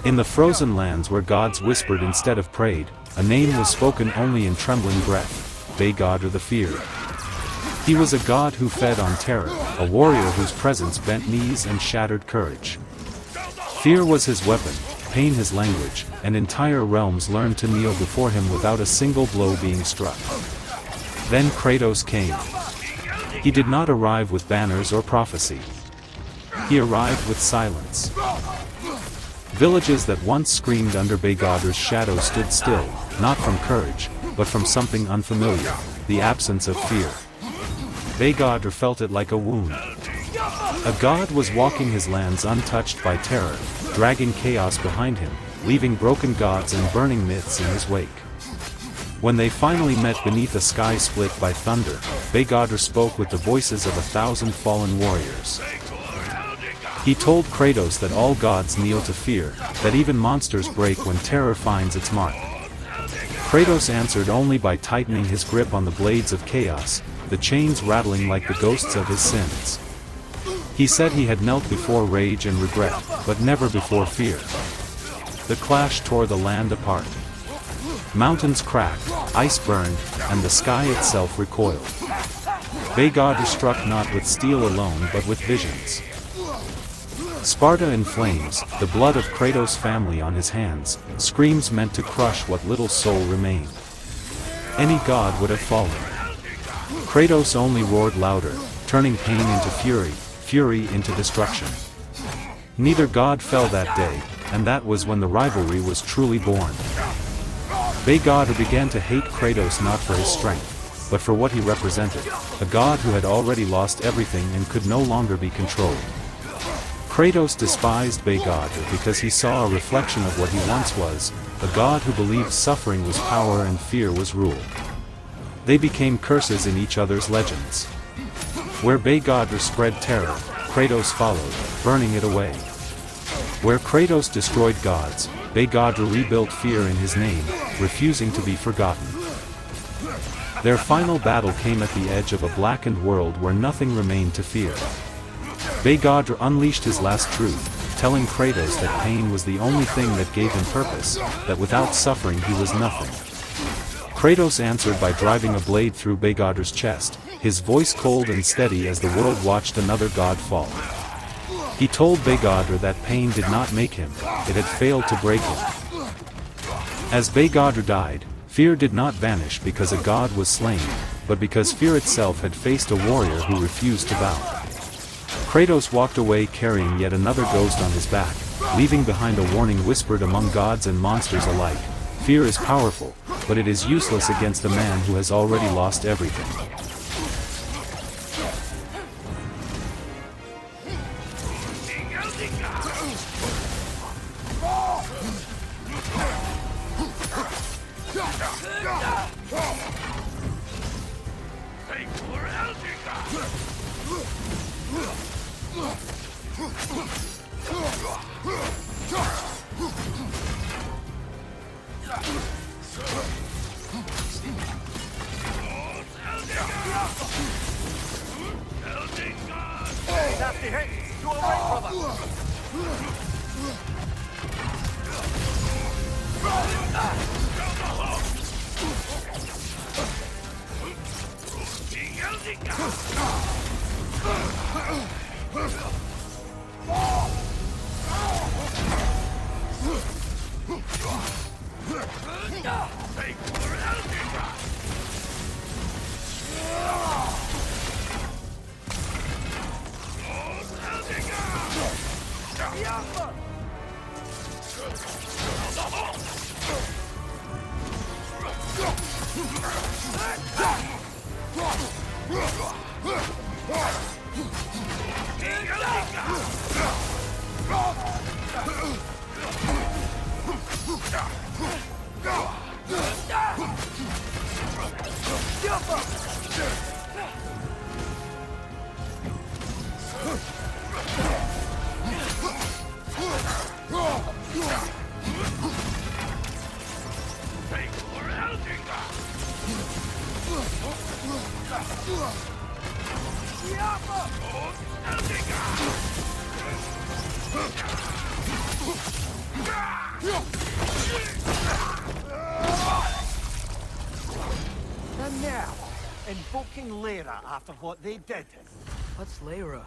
In the frozen lands where gods whispered instead of prayed, a name was spoken only in trembling breath: Beigadr the Feared. He was a god who fed on terror, a warrior whose presence bent knees and shattered courage. Fear was his weapon, pain his language, and entire realms learned to kneel before him without a single blow being struck. Then Kratos came. He did not arrive with banners or prophecy. He arrived with silence. Villages that once screamed under Beigadr's shadow stood still, not from courage, but from something unfamiliar: the absence of fear. Beigadr felt it like a wound. A god was walking his lands untouched by terror, dragging chaos behind him, leaving broken gods and burning myths in his wake. When they finally met beneath a sky split by thunder, Beigadr spoke with the voices of 1,000 fallen warriors. He told Kratos that all gods kneel to fear, that even monsters break when terror finds its mark. Kratos answered only by tightening his grip on the blades of chaos, the chains rattling like the ghosts of his sins. He said he had knelt before rage and regret, but never before fear. The clash tore the land apart. Mountains cracked, ice burned, and the sky itself recoiled. Beigadr struck not with steel alone but with visions. Sparta in flames, the blood of Kratos' family on his hands, screams meant to crush what little soul remained. Any god would have fallen. Kratos only roared louder, turning pain into fury, fury into destruction. Neither god fell that day, and that was when the rivalry was truly born. Beigadr began to hate Kratos not for his strength, but for what he represented: a god who had already lost everything and could no longer be controlled. Kratos despised Beigadr because he saw a reflection of what he once was, a god who believed suffering was power and fear was rule. They became curses in each other's legends. Where Beigadr spread terror, Kratos followed, burning it away. Where Kratos destroyed gods, Beigadr rebuilt fear in his name, refusing to be forgotten. Their final battle came at the edge of a blackened world where nothing remained to fear. Beigadr unleashed his last truth, telling Kratos that pain was the only thing that gave him purpose, that without suffering he was nothing. Kratos answered by driving a blade through Beigadr's chest, his voice cold and steady as the world watched another god fall. He told Beigadr that pain did not make him, it had failed to break him. As Beigadr died, fear did not vanish because a god was slain, but because fear itself had faced a warrior who refused to bow. Kratos walked away carrying yet another ghost on his back, leaving behind a warning whispered among gods and monsters alike: fear is powerful, but it is useless against a man who has already lost everything. And now, invoking Lyra after what they did. What's Lyra?